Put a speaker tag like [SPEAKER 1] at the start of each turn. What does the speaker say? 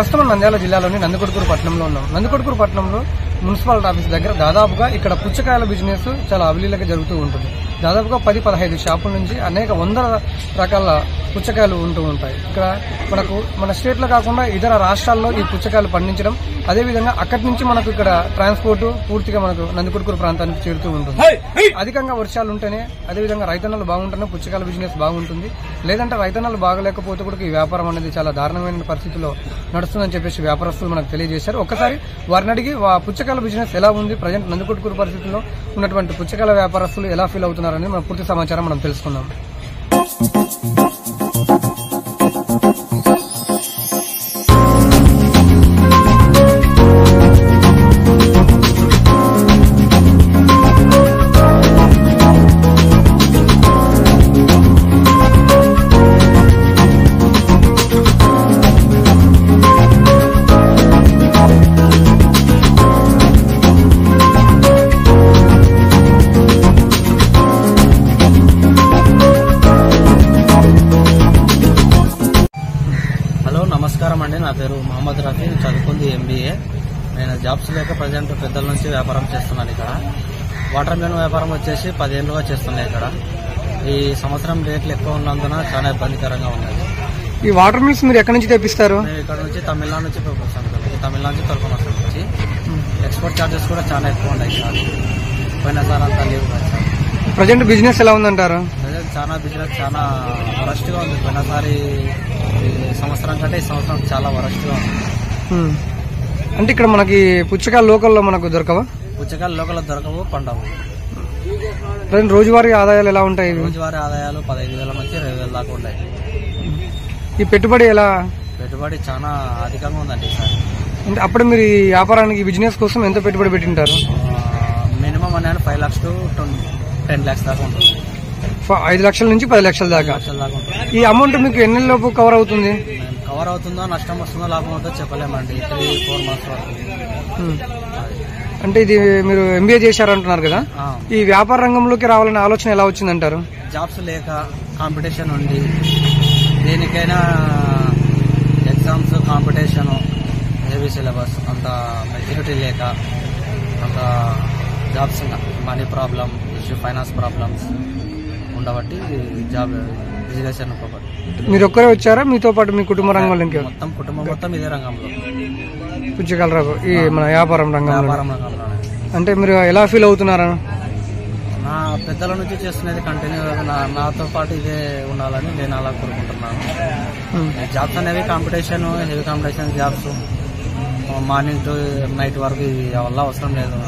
[SPEAKER 1] ప్రస్తుతం నంద్యాల జిల్లాలోని నందికొట్కూరు పట్టణంలో ఉన్నాం. నందికొట్కూరు పట్టణంలో మున్సిపాలిటీ ఆఫీస్ దగ్గర దాదాపుగా ఇక్కడ పుచ్చకాయల బిజినెస్ చాలా అవలీలగా జరుగుతూ ఉంటుంది. దాదాపుగా 10-15 షాపుల నుంచి అనేక వందల రకాల పుచ్చకాయలు ఉంటూ ఉంటాయి. ఇక్కడ మన స్టేట్లో కాకుండా ఇతర రాష్ట్రాల్లో ఈ పుచ్చకాయలు పండించడం, అదేవిధంగా అక్కడి నుంచి మనకు ఇక్కడ ట్రాన్స్పోర్ట్ పూర్తిగా మనకు నందికొట్కూరు ప్రాంతానికి చేరుతూ ఉంటుంది. అధికంగా వర్షాలు ఉంటేనే, అదేవిధంగా రైతన్నలు బాగుంటేనే పుచ్చకాయల బిజినెస్ బాగుంటుంది. లేదంటే రైతన్నలు బాగలేకపోతే కూడా ఈ వ్యాపారం అనేది చాలా దారుణమైన పరిస్థితిలో నడుస్తుందని చెప్పేసి వ్యాపారస్తులు మనకు తెలియజేశారు. ఒక్కసారి వారిని అడిగి పుచ్చకాయల బిజినెస్ ఎలా ఉంది, ప్రజెంట్ నందికొట్కూరు పరిస్థితుల్లో ఉన్నటువంటి పుచ్చకాయల వ్యాపారస్తులు ఎలా ఫీల్ అవుతున్నారని మన పూర్తి సమాచారం మనం తెలుసుకుందాం.
[SPEAKER 2] నమస్కారం అండి, నా పేరు మహమ్మద్ రఫీ. చదువుకుంది MBA. నేను జాబ్స్ లేక ప్రజెంట్ పెద్దల నుంచి వ్యాపారం చేస్తున్నాను. ఇక్కడ వాటర్ మెలన్ వ్యాపారం వచ్చేసి 10 ఏళ్ళుగా చేస్తున్నాయి. ఇక్కడ ఈ సంవత్సరం రేట్లు ఎక్కువ ఉన్నందున చాలా ఇబ్బందికరంగా ఉన్నది.
[SPEAKER 1] ఈ వాటర్ మిల్స్ మీరు ఎక్కడి నుంచి తెప్పిస్తారు?
[SPEAKER 2] మేము ఇక్కడ నుంచి తమిళనాడు నుంచి తమిళనాడు నుంచి తొలకమస్తం నుంచి. ఎక్స్పోర్ట్ ఛార్జెస్ కూడా చాలా ఎక్కువ ఉన్నాయి. పోయినసారి అంతా లేవు.
[SPEAKER 1] ప్రజెంట్ బిజినెస్ ఎలా ఉందంటారు?
[SPEAKER 2] చాలా బిజినెస్ చాలా వరస్ట్ గా ఉంది. పోయినసారి సంవత్సరం కంటే ఈ సంవత్సరం చాలా వరస్ట్ గా ఉంది.
[SPEAKER 1] అంటే ఇక్కడ మనకి పుచ్చకాయలు లోకల్లో మనకు దొరకవా?
[SPEAKER 2] పుచ్చకాయలు లోకల్లో దొరకవు, పండవు.
[SPEAKER 1] రోజువారీ ఆదాయాలు ఎలా ఉంటాయి?
[SPEAKER 2] రోజువారీ ఆదాయాలు 15,000 నుంచి 20,000 దాకా ఉన్నాయి.
[SPEAKER 1] ఈ పెట్టుబడి ఎలా?
[SPEAKER 2] పెట్టుబడి చాలా అధికంగా ఉందండి ఈసారి.
[SPEAKER 1] అంటే అప్పుడు మీరు ఈ వ్యాపారానికి బిజినెస్ కోసం ఎంత పెట్టుబడి పెట్టింటారు?
[SPEAKER 2] మినిమం అనేది 5 lakhs to 10 lakhs దాకా ఉంటుంది.
[SPEAKER 1] 5 లక్షల నుంచి 10 లక్షల దాకా. ఈ అమౌంట్ మీకు ఎన్ని లోపు కవర్ అవుతుంది?
[SPEAKER 2] కవర్ అవుతుందో, నష్టం వస్తుందో, లాభం అవుతుందో చెప్పలేమండి. 3-4 months వరకు.
[SPEAKER 1] అంటే ఇది మీరు MBA చేశారంటున్నారు కదా, ఈ వ్యాపార రంగంలోకి రావాలనే ఆలోచన ఎలా వచ్చిందంటారు?
[SPEAKER 2] జాబ్స్ లేక, కాంపిటీషన్ ఉంది, దేనికైనా ఎగ్జామ్స్, కాంపిటీషన్, హెవీ సిలబస్, అంత మెచ్యూరిటీ లేక, అంత jobs, money problem, finance problems ఉండబట్టి జాబ్ బిజినెస్ అనుకోబట్టి.
[SPEAKER 1] మీరు ఒక్కరే వచ్చారా, మీతో పాటు మీ కుటుంబ రంగంలో?
[SPEAKER 2] మొత్తం కుటుంబం మొత్తం ఇదే రంగంలో,
[SPEAKER 1] పుచ్చకాయల ఈ మన వ్యాపారం రంగంలో. అంటే మీరు ఎలా ఫీల్ అవుతున్నారా?
[SPEAKER 2] నా పెద్దల నుంచి చేస్తున్నది కంటిన్యూ, నాతో పాటు ఇదే ఉండాలని నేను అలా కోరుకుంటున్నాను. జాబ్స్ అనేవి competition, heavy competition jobs, morning to night వరకు ఇవి వల్ల అవసరం లేదు.